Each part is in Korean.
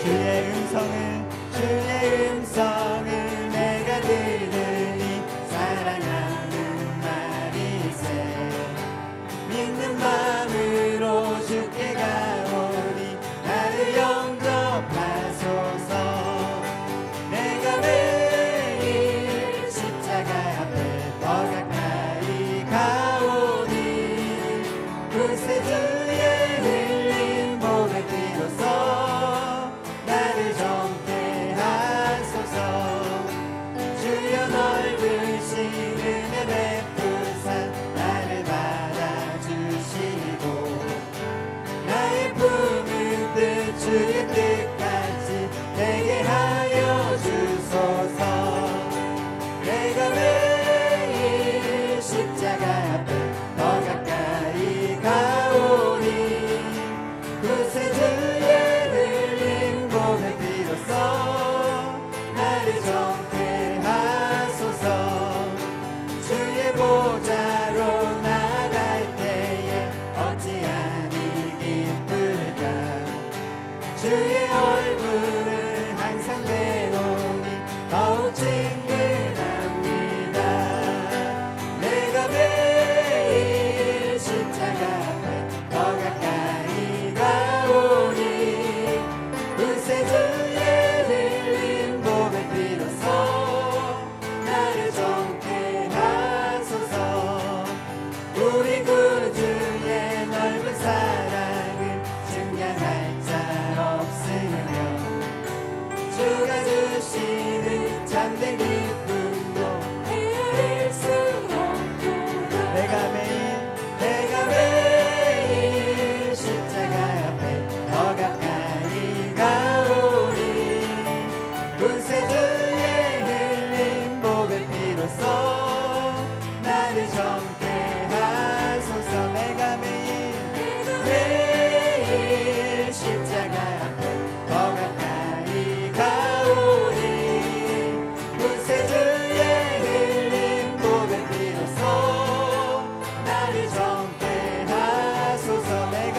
주의 음성을 내가 들으니 사랑하는 말이세. 믿는 마음으로 주께 가오니 나를 영접하소서. 내가 매일 십자가 앞에 더 가까이 가오니 구세주의 흘린 몸의 피로써 나를 정케 하소서. 주여 넓으신 은혜 베푸사 나를 받아주시고 나의 품은 뜻 주의 뜻까지 되게 하여 주소서. 내가 매일 십자가 앞에 더 가까이 가오니 구세주의 흘린 몸의 피로써 나를 정케 하소서. 주의 보좌로 나갈 때에 어찌하니 기쁠까. 주의 얼굴을 항상 배우니 더욱 친근합니다. 내가 매일 십자가 앞에 더 가까이 가오니 구세주의 흘린 몸의 피로써 나를 정케 하소서. 우리 구주의 넓은 사랑을 증량할 자 없으며 주가 주시는 참된 기쁨도 헤아릴 수 없도다. 내가 매일 십자가 앞에 더 가까이 가오니 구세주의 흘린 몸의 피로써 나를 정케 하소서. 내가 매일 십자가 앞에 더 가까이 가오니 구세주의 흘린 몸의 피로써 나를 정케 하소서. 내가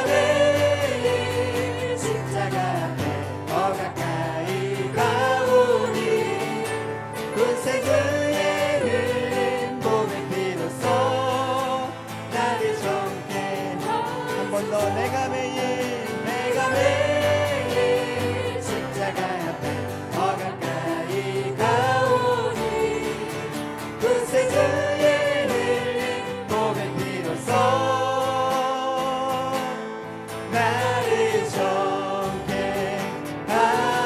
매일 십자가 앞에 더 가까이 가오니 구세주의 흘린 몸의 피로써 나를 정케. 한 번 더. 내가 매일 십자가 앞에 더 가까이 가오니 구세주의 흘린 몸의 피로써 나를 정케 하소서.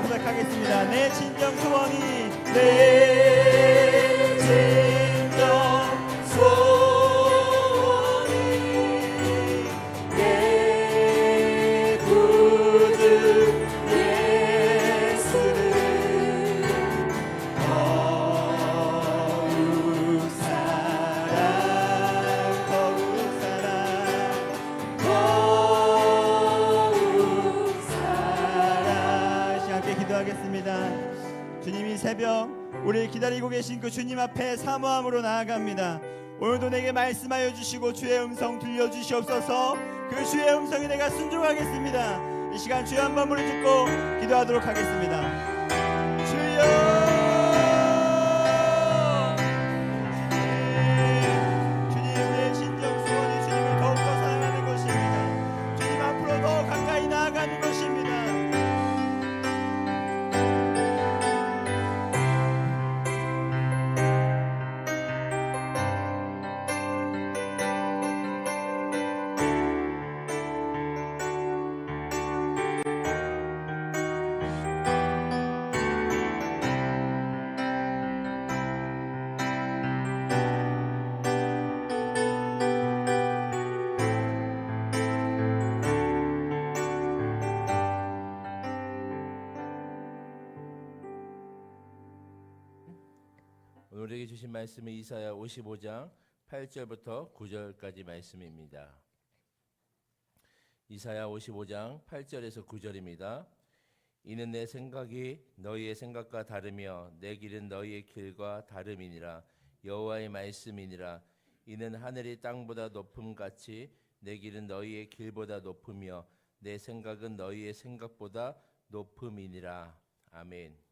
고백하겠습니다. 내 진정 소원이 내 진정 소원이 내 구주 예수를 더욱 사랑 더욱 사랑 함께 기도하겠습니다. 주님, 이 새벽 우리 기다리고 계신 그 주님 앞에 사모함으로 나아갑니다. 오늘도 내게 말씀하여 주시고 주의 음성 들려주시옵소서. 그 주의 음성에 내가 순종하겠습니다. 이 시간 주의 한 번을 듣고 기도하도록 하겠습니다. 주여, 우리에게 주신 말씀은 이사야 55장 8절부터 9절까지 말씀입니다. 이사야 55장 8절에서 9절입니다. 이는 내 생각이 너희의 생각과 다르며 내 길은 너희의 길과 다름이니라. 여호와의 말씀이니라. 이는 하늘이 땅보다 높음 같이 내 길은 너희의 길보다 높으며 내 생각은 너희의 생각보다 높음이니라. 아멘.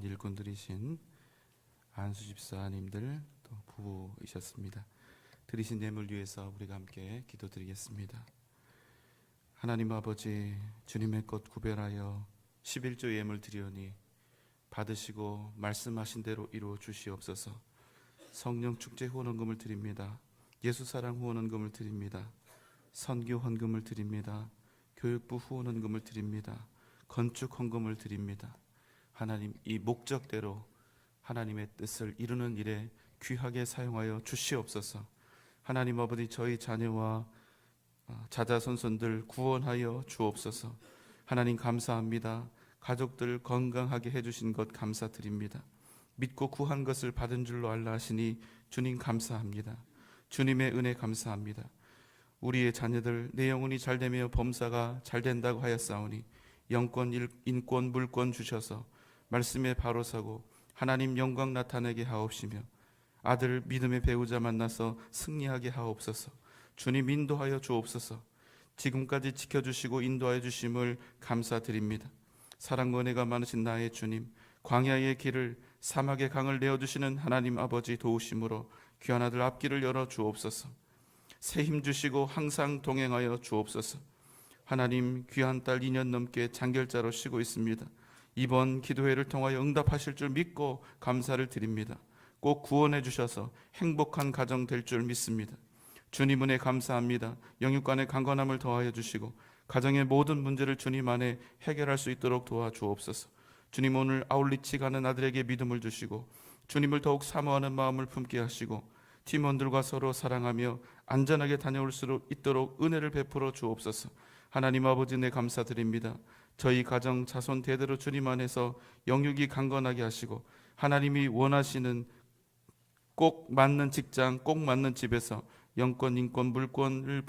일꾼들이신 안수 집사님들 또 부부이셨습니다. 드리신 예물 위해서 우리가 함께 기도드리겠습니다. 하나님 아버지, 주님의 것 구별하여 11조 예물 드리오니 받으시고 말씀하신 대로 이루어 주시옵소서. 성령 축제 후원금을 드립니다. 예수 사랑 후원금을 드립니다. 선교 헌금을 드립니다. 교육부 후원금을 드립니다. 건축 헌금을 드립니다. 하나님, 이 목적대로 하나님의 뜻을 이루는 일에 귀하게 사용하여 주시옵소서. 하나님 아버지, 저희 자녀와 자자손손들 구원하여 주옵소서. 하나님 감사합니다. 가족들 건강하게 해주신 것 감사드립니다. 믿고 구한 것을 받은 줄로 알라 하시니 주님 감사합니다. 주님의 은혜 감사합니다. 우리의 자녀들 내 영혼이 잘되며 범사가 잘된다고 하였사오니 영권, 인권, 물권 주셔서 말씀에 바로 서고 하나님 영광 나타내게 하옵시며 아들 믿음의 배우자 만나서 승리하게 하옵소서. 주님 인도하여 주옵소서. 지금까지 지켜주시고 인도하여 주심을 감사드립니다. 사랑과 은혜가 많으신 나의 주님, 광야의 길을 사막의 강을 내어주시는 하나님 아버지 도우심으로 귀한 아들 앞길을 열어 주옵소서. 새 힘 주시고 항상 동행하여 주옵소서. 하나님, 귀한 딸 2년 넘게 장결자로 쉬고 있습니다. 이번 기도회를 통하여 응답하실 줄 믿고 감사를 드립니다. 꼭 구원해 주셔서 행복한 가정 될 줄 믿습니다. 주님 은혜 감사합니다. 영육간의 강건함을 더하여 주시고 가정의 모든 문제를 주님 안에 해결할 수 있도록 도와주옵소서. 주님, 오늘 아울리치 가는 아들에게 믿음을 주시고 주님을 더욱 사모하는 마음을 품게 하시고 팀원들과 서로 사랑하며 안전하게 다녀올 수 있도록 은혜를 베풀어 주옵소서. 하나님 아버지, 네 감사드립니다. 저희 가정 자손 대대로 주님 안에서 영육이 강건하게 하시고 하나님이 원하시는 꼭 맞는 직장, 꼭 맞는 집에서 영권, 인권, 물권을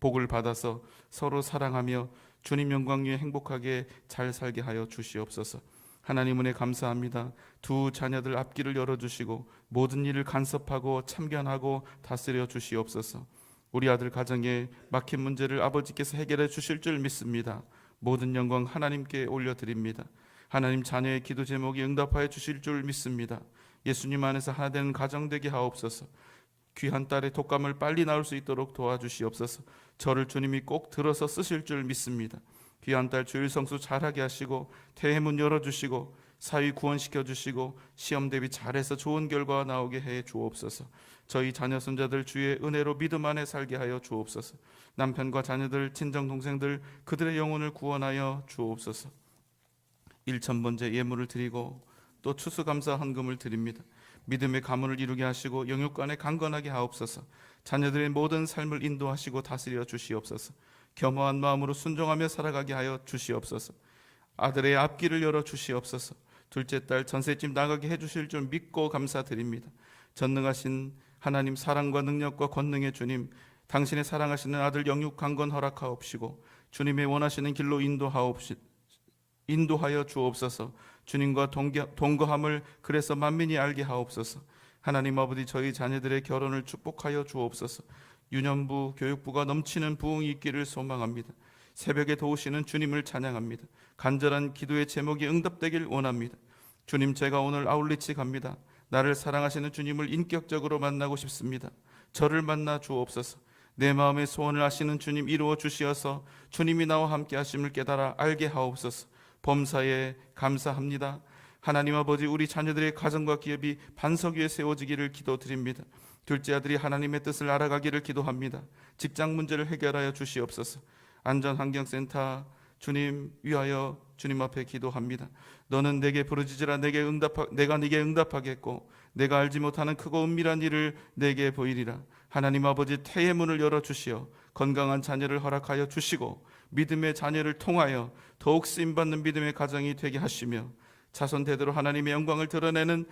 복을 받아서 서로 사랑하며 주님 영광 위에 행복하게 잘 살게 하여 주시옵소서. 하나님 은혜 감사합니다. 두 자녀들 앞길을 열어주시고 모든 일을 간섭하고 참견하고 다스려 주시옵소서. 우리 아들 가정에 막힌 문제를 아버지께서 해결해 주실 줄 믿습니다. 모든 영광 하나님께 올려드립니다. 하나님, 자녀의 기도 제목이 응답하여 주실 줄 믿습니다. 예수님 안에서 하나 되는 가정 되게 하옵소서. 귀한 딸의 독감을 빨리 나올 수 있도록 도와주시옵소서. 저를 주님이 꼭 들어서 쓰실 줄 믿습니다. 귀한 딸 주일 성수 잘하게 하시고 태해문 열어주시고 사위 구원시켜 주시고 시험 대비 잘해서 좋은 결과 나오게 해 주옵소서. 저희 자녀 손자들 주의 은혜로 믿음 안에 살게 하여 주옵소서. 남편과 자녀들, 친정 동생들 그들의 영혼을 구원하여 주옵소서. 1,000번째 예물을 드리고 또 추수감사 헌금을 드립니다. 믿음의 가문을 이루게 하시고 영육간에 강건하게 하옵소서. 자녀들의 모든 삶을 인도하시고 다스려 주시옵소서. 겸허한 마음으로 순종하며 살아가게 하여 주시옵소서. 아들의 앞길을 열어 주시옵소서. 둘째 딸 전셋집 나가게 해주실 줄 믿고 감사드립니다. 전능하신 하나님, 사랑과 능력과 권능의 주님, 당신의 사랑하시는 아들 영육 강건 허락하옵시고 주님의 원하시는 길로 인도하여 주옵소서. 주님과 동거함을 그래서 만민이 알게 하옵소서. 하나님 아버지, 저희 자녀들의 결혼을 축복하여 주옵소서. 유년부, 교육부가 넘치는 부흥이 있기를 소망합니다. 새벽에 도우시는 주님을 찬양합니다. 간절한 기도의 제목이 응답되길 원합니다. 주님, 제가 오늘 아울리치 갑니다. 나를 사랑하시는 주님을 인격적으로 만나고 싶습니다. 저를 만나 주옵소서. 내 마음의 소원을 아시는 주님 이루어 주시어서 주님이 나와 함께 하심을 깨달아 알게 하옵소서. 범사에 감사합니다. 하나님 아버지, 우리 자녀들의 가정과 기업이 반석 위에 세워지기를 기도드립니다. 둘째 아들이 하나님의 뜻을 알아가기를 기도합니다. 직장 문제를 해결하여 주시옵소서. 안전환경센터 주님 위하여 주님 앞에 기도합니다. 너는 내게 부르짖으라. 내가 네게 응답하겠고 내가 알지 못하는 크고 은밀한 일을 내게 보이리라. 하나님 아버지, 태의 문을 열어주시어 건강한 자녀를 허락하여 주시고 믿음의 자녀를 통하여 더욱 쓰임받는 믿음의 가정이 되게 하시며 자손 대대로 하나님의 영광을 드러내는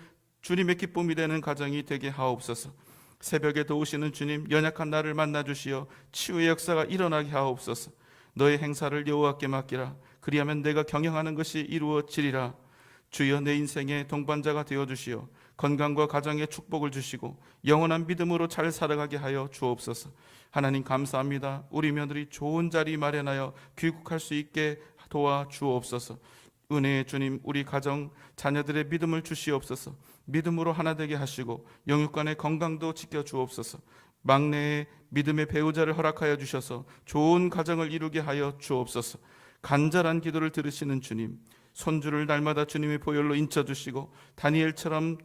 주님의 기쁨이 되는 가정이 되게 하옵소서. 새벽에 도우시는 주님, 연약한 나를 만나 주시어 치유의 역사가 일어나게 하옵소서. 너의 행사를 여호와께 맡기라. 그리하면 내가 경영하는 것이 이루어지리라. 주여, 내 인생의 동반자가 되어주시어 건강과 가정에 축복을 주시고 영원한 믿음으로 잘 살아가게 하여 주옵소서. 하나님 감사합니다. 우리 며느리 좋은 자리 마련하여 귀국할 수 있게 도와주옵소서. 은혜의 주님, 우리 가정 자녀들의 믿음을 주시옵소서. 믿음으로 하나 되게 하시고 영육간의 건강도 지켜 주옵소서. 막내의 믿음의 배우자를 허락하여 주셔서 좋은 가정을 이루게 하여 주옵소서. 간절한 기도를 들으시는 주님, 손주를 날마다 주님의 보혈로 인쳐 주시고 다니엘처럼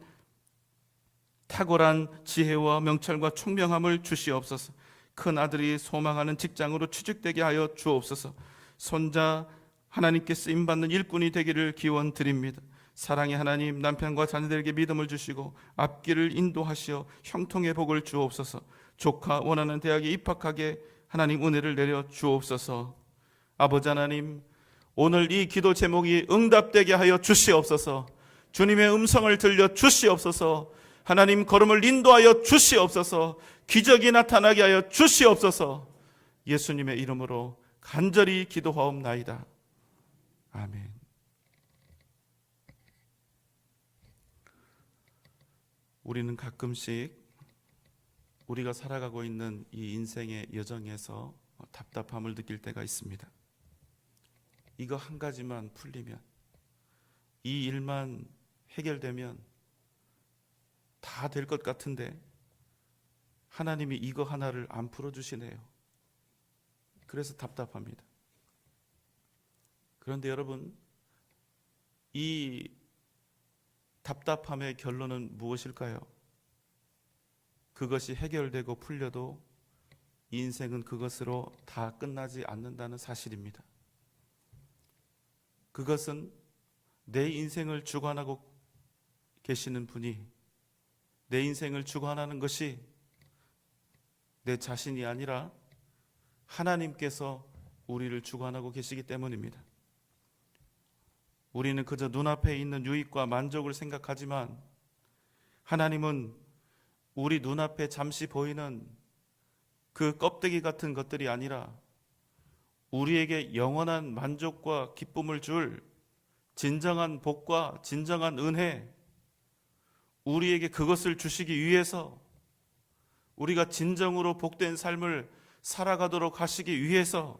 탁월한 지혜와 명철과 총명함을 주시옵소서. 큰 아들이 소망하는 직장으로 취직되게 하여 주옵소서. 손자 하나님께 쓰임받는 일꾼이 되기를 기원 드립니다. 사랑의 하나님, 남편과 자녀들에게 믿음을 주시고 앞길을 인도하시어 형통의 복을 주옵소서. 조카 원하는 대학에 입학하게 하나님 은혜를 내려 주옵소서. 아버지 하나님, 오늘 이 기도 제목이 응답되게 하여 주시옵소서. 주님의 음성을 들려 주시옵소서. 하나님 걸음을 인도하여 주시옵소서. 기적이 나타나게 하여 주시옵소서. 예수님의 이름으로 간절히 기도하옵나이다. 아멘. 우리는 가끔씩 우리가 살아가고 있는 이 인생의 여정에서 답답함을 느낄 때가 있습니다. 이거 한 가지만 풀리면, 이 일만 해결되면 다 될 것 같은데 하나님이 이거 하나를 안 풀어주시네요. 그래서 답답합니다. 그런데 여러분, 이 답답함의 결론은 무엇일까요? 그것이 해결되고 풀려도 인생은 그것으로 다 끝나지 않는다는 사실입니다. 그것은 내 인생을 주관하고 계시는 분이, 내 인생을 주관하는 것이 내 자신이 아니라 하나님께서 우리를 주관하고 계시기 때문입니다. 우리는 그저 눈앞에 있는 유익과 만족을 생각하지만 하나님은 우리 눈앞에 잠시 보이는 그 껍데기 같은 것들이 아니라 우리에게 영원한 만족과 기쁨을 줄 진정한 복과 진정한 은혜, 우리에게 그것을 주시기 위해서, 우리가 진정으로 복된 삶을 살아가도록 하시기 위해서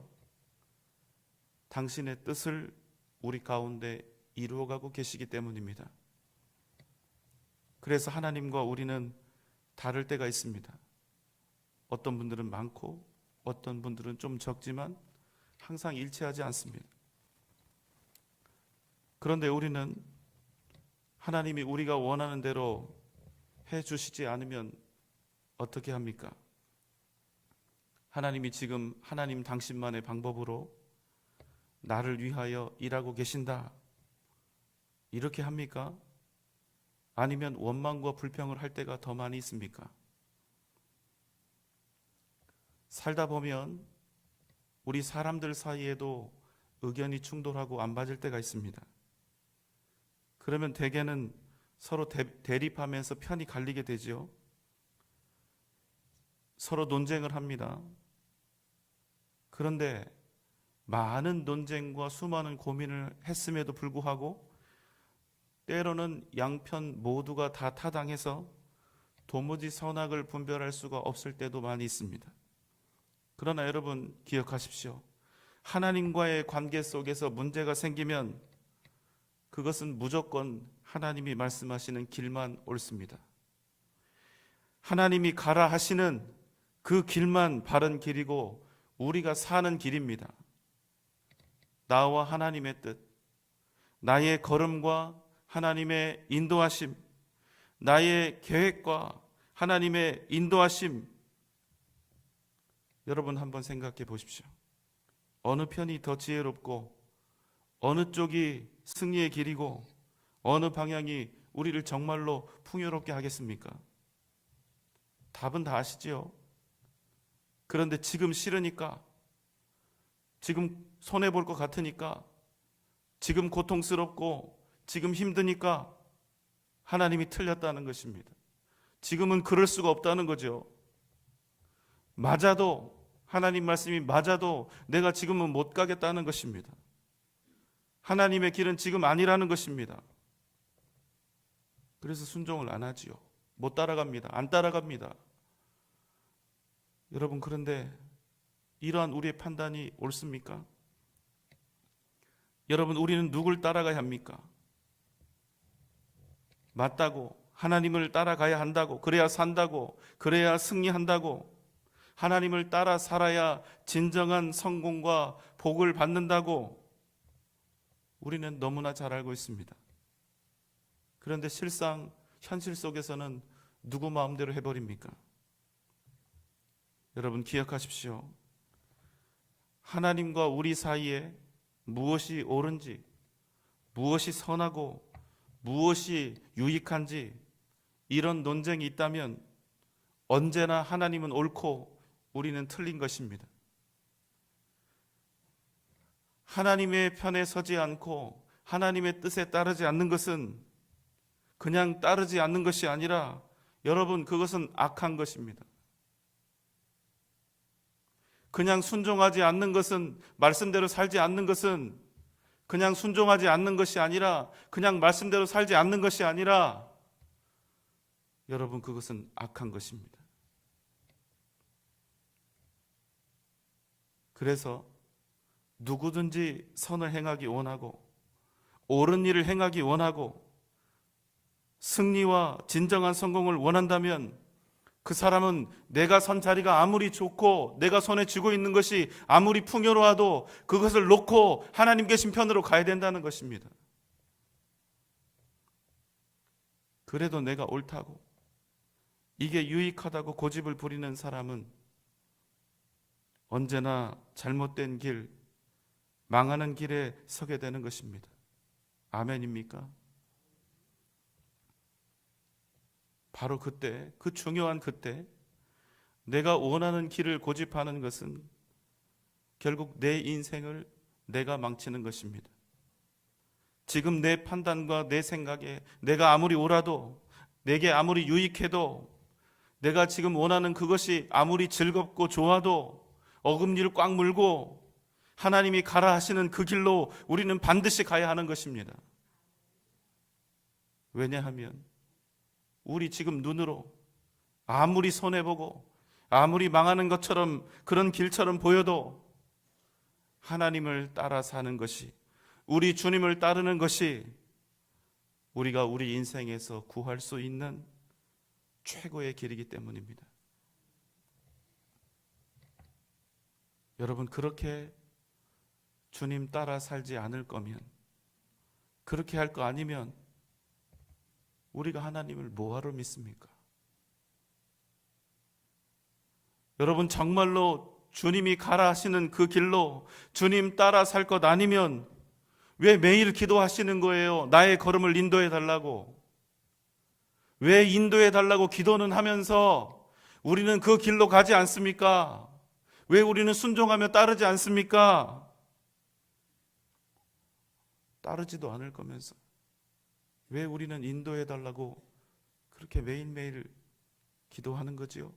당신의 뜻을 우리 가운데 이루어가고 계시기 때문입니다. 그래서 하나님과 우리는 다를 때가 있습니다. 어떤 분들은 많고 어떤 분들은 좀 적지만 항상 일치하지 않습니다. 그런데 우리는 하나님이 우리가 원하는 대로 해주시지 않으면 어떻게 합니까? 하나님이 지금 하나님 당신만의 방법으로 나를 위하여 일하고 계신다, 이렇게 합니까? 아니면 원망과 불평을 할 때가 더 많이 있습니까? 살다 보면 우리 사람들 사이에도 의견이 충돌하고 안 맞을 때가 있습니다. 그러면 대개는 서로 대립하면서 편이 갈리게 되죠. 서로 논쟁을 합니다. 그런데 많은 논쟁과 수많은 고민을 했음에도 불구하고 때로는 양편 모두가 다 타당해서 도무지 선악을 분별할 수가 없을 때도 많이 있습니다. 그러나 여러분 기억하십시오. 하나님과의 관계 속에서 문제가 생기면 그것은 무조건 하나님이 말씀하시는 길만 옳습니다. 하나님이 가라 하시는 그 길만 바른 길이고 우리가 사는 길입니다. 나와 하나님의 뜻, 나의 걸음과 하나님의 인도하심, 나의 계획과 하나님의 인도하심, 여러분 한번 생각해 보십시오. 어느 편이 더 지혜롭고 어느 쪽이 승리의 길이고 어느 방향이 우리를 정말로 풍요롭게 하겠습니까? 답은 다 아시지요? 그런데 지금 싫으니까, 지금 손해볼 것 같으니까, 지금 고통스럽고 지금 힘드니까 하나님이 틀렸다는 것입니다. 지금은 그럴 수가 없다는 거죠. 맞아도, 하나님 말씀이 맞아도 내가 지금은 못 가겠다는 것입니다. 하나님의 길은 지금 아니라는 것입니다. 그래서 순종을 안 하지요. 못 따라갑니다. 안 따라갑니다. 여러분, 그런데 이러한 우리의 판단이 옳습니까? 여러분, 우리는 누굴 따라가야 합니까? 맞다고, 하나님을 따라가야 한다고, 그래야 산다고, 그래야 승리한다고, 하나님을 따라 살아야 진정한 성공과 복을 받는다고 우리는 너무나 잘 알고 있습니다. 그런데 실상 현실 속에서는 누구 마음대로 해버립니까? 여러분, 기억하십시오. 하나님과 우리 사이에 무엇이 옳은지, 무엇이 선하고 무엇이 유익한지 이런 논쟁이 있다면 언제나 하나님은 옳고 우리는 틀린 것입니다. 하나님의 편에 서지 않고 하나님의 뜻에 따르지 않는 것은 그냥 따르지 않는 것이 아니라 여러분, 그것은 악한 것입니다. 그냥 순종하지 않는 것은, 말씀대로 살지 않는 것은 그냥 순종하지 않는 것이 아니라, 그냥 말씀대로 살지 않는 것이 아니라 여러분, 그것은 악한 것입니다. 그래서 누구든지 선을 행하기 원하고 옳은 일을 행하기 원하고 승리와 진정한 성공을 원한다면 그 사람은 내가 선 자리가 아무리 좋고 내가 손에 쥐고 있는 것이 아무리 풍요로워도 그것을 놓고 하나님 계신 편으로 가야 된다는 것입니다. 그래도 내가 옳다고, 이게 유익하다고 고집을 부리는 사람은 언제나 잘못된 길, 망하는 길에 서게 되는 것입니다. 아멘입니까? 바로 그때, 그 중요한 그때 내가 원하는 길을 고집하는 것은 결국 내 인생을 내가 망치는 것입니다. 지금 내 판단과 내 생각에 내가 아무리 옳아도, 내게 아무리 유익해도, 내가 지금 원하는 그것이 아무리 즐겁고 좋아도 어금니를 꽉 물고 하나님이 가라 하시는 그 길로 우리는 반드시 가야 하는 것입니다. 왜냐하면 우리 지금 눈으로 아무리 손해보고 아무리 망하는 것처럼, 그런 길처럼 보여도 하나님을 따라 사는 것이, 우리 주님을 따르는 것이 우리가 우리 인생에서 구할 수 있는 최고의 길이기 때문입니다. 여러분, 그렇게 주님 따라 살지 않을 거면, 그렇게 할 거 아니면 우리가 하나님을 뭐하러 믿습니까? 여러분, 정말로 주님이 가라 하시는 그 길로 주님 따라 살 것 아니면 왜 매일 기도하시는 거예요? 나의 걸음을 인도해 달라고. 왜 인도해 달라고 기도는 하면서 우리는 그 길로 가지 않습니까? 왜 우리는 순종하며 따르지 않습니까? 따르지도 않을 거면서 왜 우리는 인도해 달라고 그렇게 매일매일 기도하는 거지요?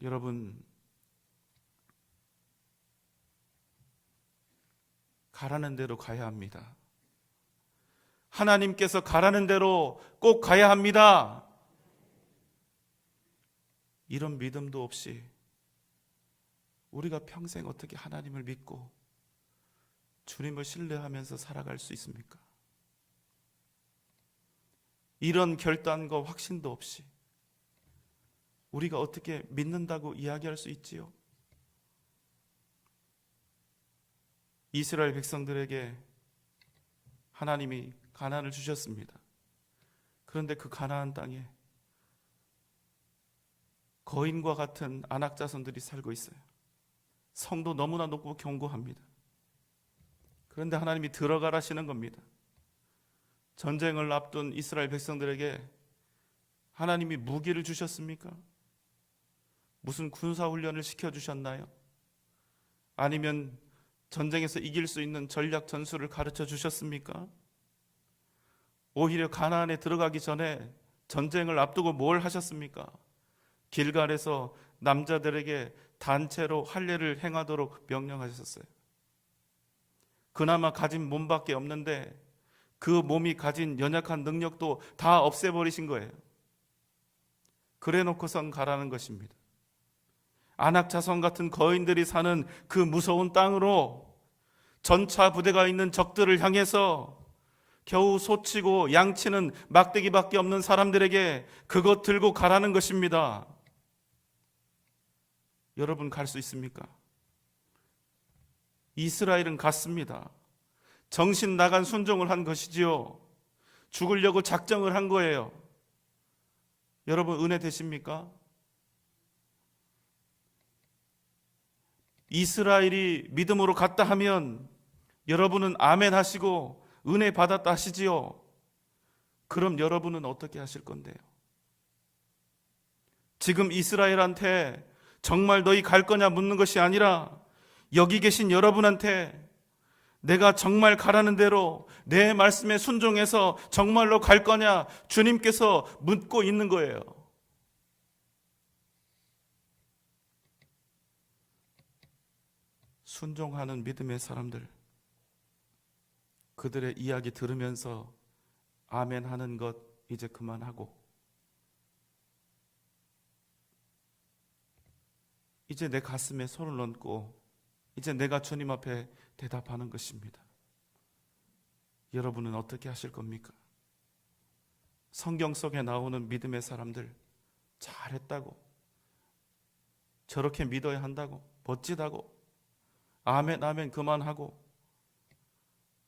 여러분, 가라는 대로 가야 합니다. 하나님께서 가라는 대로 꼭 가야 합니다. 이런 믿음도 없이 우리가 평생 어떻게 하나님을 믿고 주님을 신뢰하면서 살아갈 수 있습니까? 이런 결단과 확신도 없이 우리가 어떻게 믿는다고 이야기할 수 있지요? 이스라엘 백성들에게 하나님이 가나안을 주셨습니다. 그런데 그 가나안 땅에 거인과 같은 아낙 자손들이 살고 있어요. 성도 너무나 높고 견고합니다. 그런데 하나님이 들어가라시는 겁니다. 전쟁을 앞둔 이스라엘 백성들에게 하나님이 무기를 주셨습니까? 무슨 군사훈련을 시켜주셨나요? 아니면 전쟁에서 이길 수 있는 전략 전술을 가르쳐 주셨습니까? 오히려 가나안에 들어가기 전에 전쟁을 앞두고 뭘 하셨습니까? 길갈에서 남자들에게 단체로 할례를 행하도록 명령하셨어요. 그나마 가진 몸밖에 없는데 그 몸이 가진 연약한 능력도 다 없애버리신 거예요. 그래 놓고선 가라는 것입니다. 안악 자손 같은 거인들이 사는 그 무서운 땅으로 전차 부대가 있는 적들을 향해서 겨우 소치고 양치는 막대기밖에 없는 사람들에게 그것 들고 가라는 것입니다. 여러분 갈 수 있습니까? 이스라엘은 갔습니다. 정신 나간 순종을 한 것이지요. 죽으려고 작정을 한 거예요. 여러분 은혜 되십니까? 이스라엘이 믿음으로 갔다 하면 여러분은 아멘 하시고 은혜 받았다 하시지요. 그럼 여러분은 어떻게 하실 건데요? 지금 이스라엘한테 정말 너희 갈 거냐 묻는 것이 아니라 여기 계신 여러분한테 내가 정말 가라는 대로 내 말씀에 순종해서 정말로 갈 거냐 주님께서 묻고 있는 거예요. 순종하는 믿음의 사람들, 그들의 이야기 들으면서 아멘 하는 것 이제 그만하고 이제 내 가슴에 손을 얹고 이제 내가 주님 앞에 대답하는 것입니다. 여러분은 어떻게 하실 겁니까? 성경 속에 나오는 믿음의 사람들 잘했다고, 저렇게 믿어야 한다고, 멋지다고, 아멘 아멘 그만하고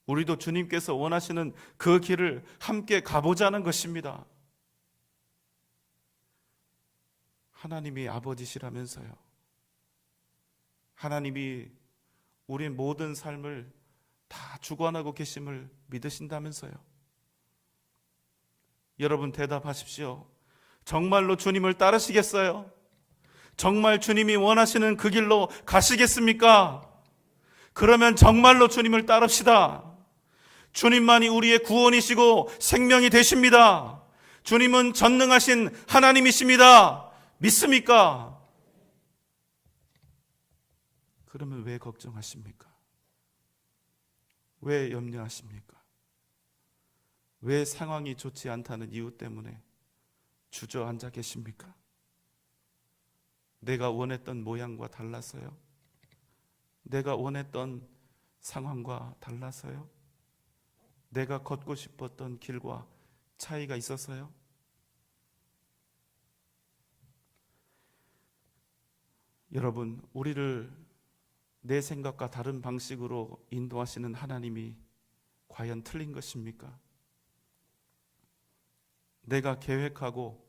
우리도 주님께서 원하시는 그 길을 함께 가보자는 것입니다. 하나님이 아버지시라면서요. 하나님이 우리의 모든 삶을 다 주관하고 계심을 믿으신다면서요. 여러분 대답하십시오. 정말로 주님을 따르시겠어요? 정말 주님이 원하시는 그 길로 가시겠습니까? 그러면 정말로 주님을 따릅시다. 주님만이 우리의 구원이시고 생명이 되십니다. 주님은 전능하신 하나님이십니다. 믿습니까? 그러면 왜 걱정하십니까? 왜 염려하십니까? 왜 상황이 좋지 않다는 이유 때문에 주저앉아 계십니까? 내가 원했던 모양과 달라서요? 내가 원했던 상황과 달라서요? 내가 걷고 싶었던 길과 차이가 있어서요? 여러분, 우리를 내 생각과 다른 방식으로 인도하시는 하나님이 과연 틀린 것입니까? 내가 계획하고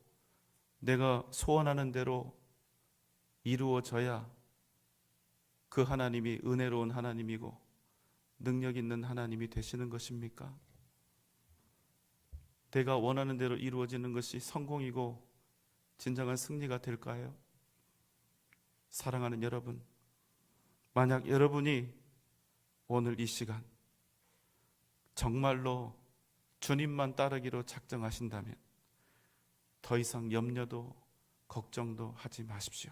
내가 소원하는 대로 이루어져야 그 하나님이 은혜로운 하나님이고 능력 있는 하나님이 되시는 것입니까? 내가 원하는 대로 이루어지는 것이 성공이고 진정한 승리가 될까요? 사랑하는 여러분, 만약 여러분이 오늘 이 시간 정말로 주님만 따르기로 작정하신다면 더 이상 염려도 걱정도 하지 마십시오.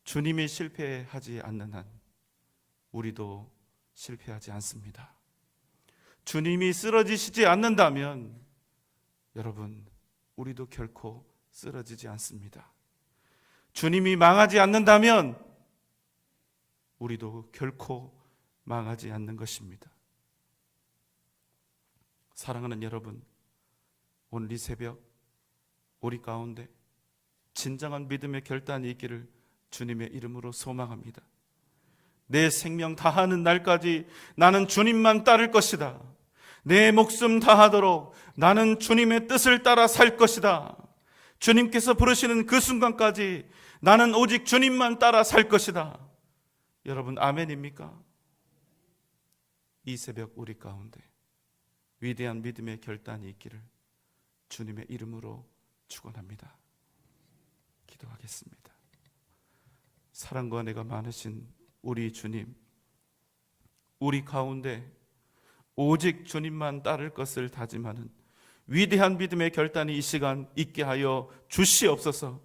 주님이 실패하지 않는 한 우리도 실패하지 않습니다. 주님이 쓰러지시지 않는다면 여러분, 우리도 결코 쓰러지지 않습니다. 주님이 망하지 않는다면 우리도 결코 망하지 않는 것입니다. 사랑하는 여러분, 오늘 이 새벽 우리 가운데 진정한 믿음의 결단이 있기를 주님의 이름으로 소망합니다. 내 생명 다하는 날까지 나는 주님만 따를 것이다. 내 목숨 다하도록 나는 주님의 뜻을 따라 살 것이다. 주님께서 부르시는 그 순간까지 나는 오직 주님만 따라 살 것이다. 여러분 아멘입니까? 이 새벽 우리 가운데 위대한 믿음의 결단이 있기를 주님의 이름으로 축원합니다. 기도하겠습니다. 사랑과 은혜가 많으신 우리 주님, 우리 가운데 오직 주님만 따를 것을 다짐하는 위대한 믿음의 결단이 이 시간 있게 하여 주시옵소서.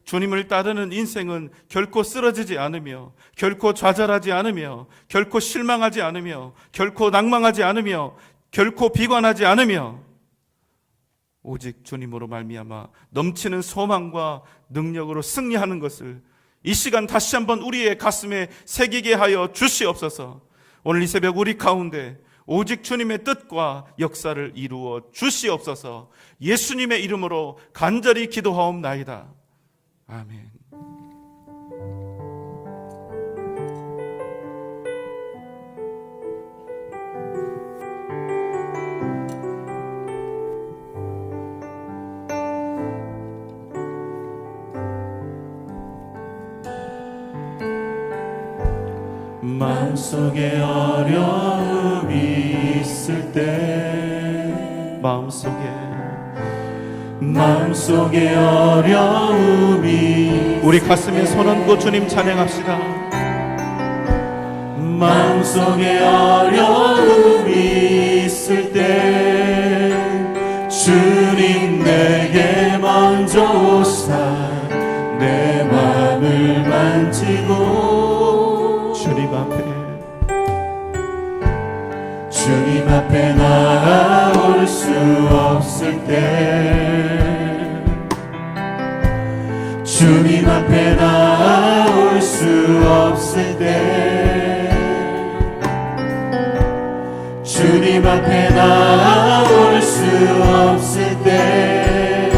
주님을 따르는 인생은 결코 쓰러지지 않으며 결코 좌절하지 않으며 결코 실망하지 않으며 결코 낭망하지 않으며 결코 비관하지 않으며 오직 주님으로 말미암아 넘치는 소망과 능력으로 승리하는 것을 이 시간 다시 한번 우리의 가슴에 새기게 하여 주시옵소서. 오늘 이 새벽 우리 가운데 오직 주님의 뜻과 역사를 이루어 주시옵소서. 예수님의 이름으로 간절히 기도하옵나이다. 아멘. 마음속에 어려움이 있을 때 마음속에 어려움이 우리 가슴에 손 얹고 주님 찬양합시다. 마음속에 어려움이 있을 때 주님 내게 먼저 오사 내 마음을 만지고 주님 앞에 나아올 수 없을 때 주님 앞에 나아올 수 없을 때 주님 앞에 나아올 수 없을 때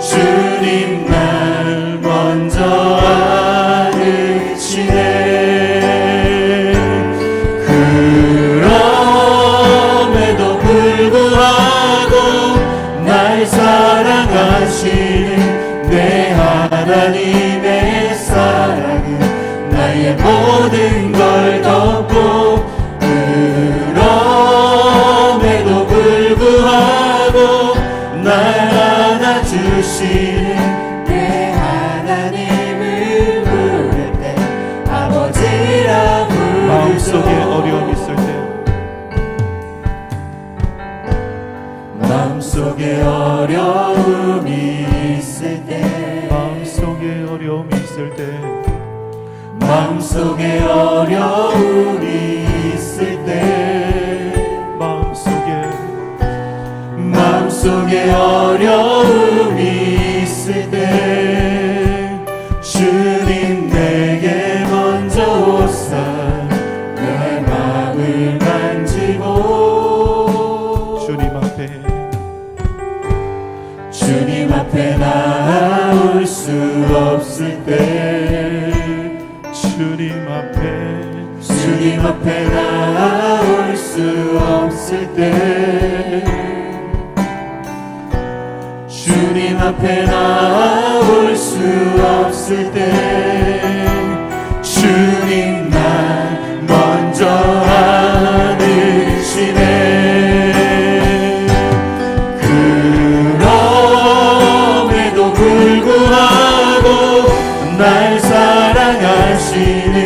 주님 날 먼저 안으시네. 그럼에도 불구하고 날 사랑하시는 내 하나님의 사랑은 나의 모든 걸 덮고 그럼에도 불구하고 날 안아주시는 내 하나님을 부를 때 아버지라 부르죠. 마음속에 어려움이 있을 때 마음속에 어려움이 있을 때 마음속에 어려움이 있을 때 마음속에 어려움이 있을 때 마음속에 어려움이 있을 때 주님 내게 먼저 오사 내 마음을 만지고 주님 앞에 나아올 수 없을 때 주님 앞에 나아올 수 없을 때 주님 앞에 나아올 수 없을 때 주님 날 먼저 안으시네. 그럼에도 불구하고 날 사랑하시는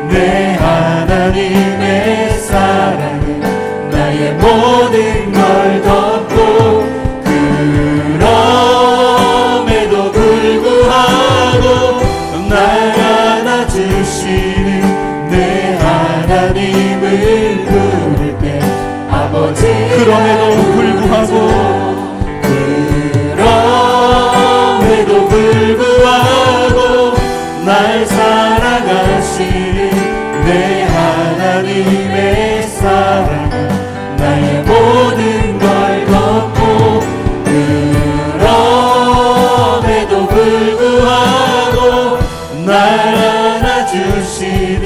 내 하나님의 사랑은 나의 모든 걸 덮고 그럼에도 불구하고 날 안아주시는 내 하나님을 부를 때 아버지 그럼에도 불구하고 날 사랑하시는 내 하나님의 사랑은 나의 모든 걸 덮고 그럼에도 불구하고 날 안아주시는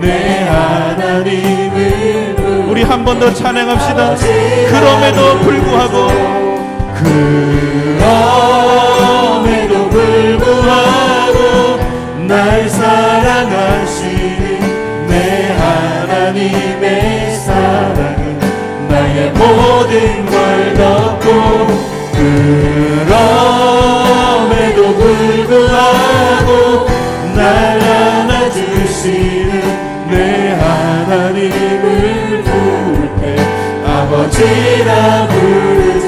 내 하나님을 우리 한 번 더 찬양합시다. 그럼에도 불구하고 날 사랑하시는 내 하나님의 사랑은 나의 모든 걸 덮고 그럼에도 불구하고 날 안아주시는 내 하나님을 부를 때 아버지라 부르죠.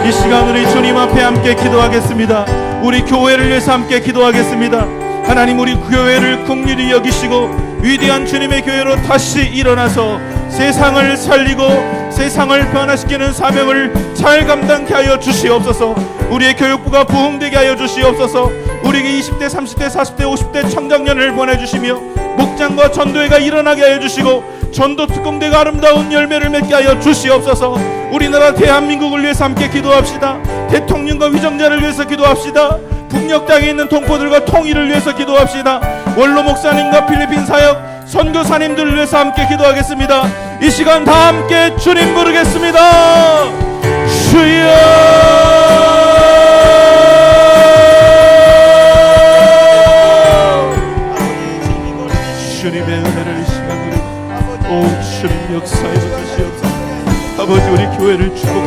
이 시간 우리 주님 앞에 함께 기도하겠습니다. 우리 교회를 위해서 함께 기도하겠습니다. 하나님, 우리 교회를 긍휼히 여기시고 위대한 주님의 교회로 다시 일어나서 세상을 살리고 세상을 변화시키는 사명을 잘 감당케 하여 주시옵소서. 우리의 교육부가 부흥되게 하여 주시옵소서. 우리에게 20대, 30대, 40대, 50대 청장년을 보내주시며 목장과 전도회가 일어나게 하여 주시고 전도 특공대가 아름다운 열매를 맺게 하여 주시옵소서. 우리나라 대한민국을 위해서 함께 기도합시다. 대통령과 위정자를 위해서 기도합시다. 북녘 땅에 있는 동포들과 통일을 위해서 기도합시다. 원로 목사님과 필리핀 사역 선교사님들을 위해서 함께 기도하겠습니다. 이 시간 다 함께 주님 부르겠습니다. 주여, 주님의 은혜를 이 시간 누리고 오 주님 역사해 주시옵소서. 아버지 우리 교회를 축복해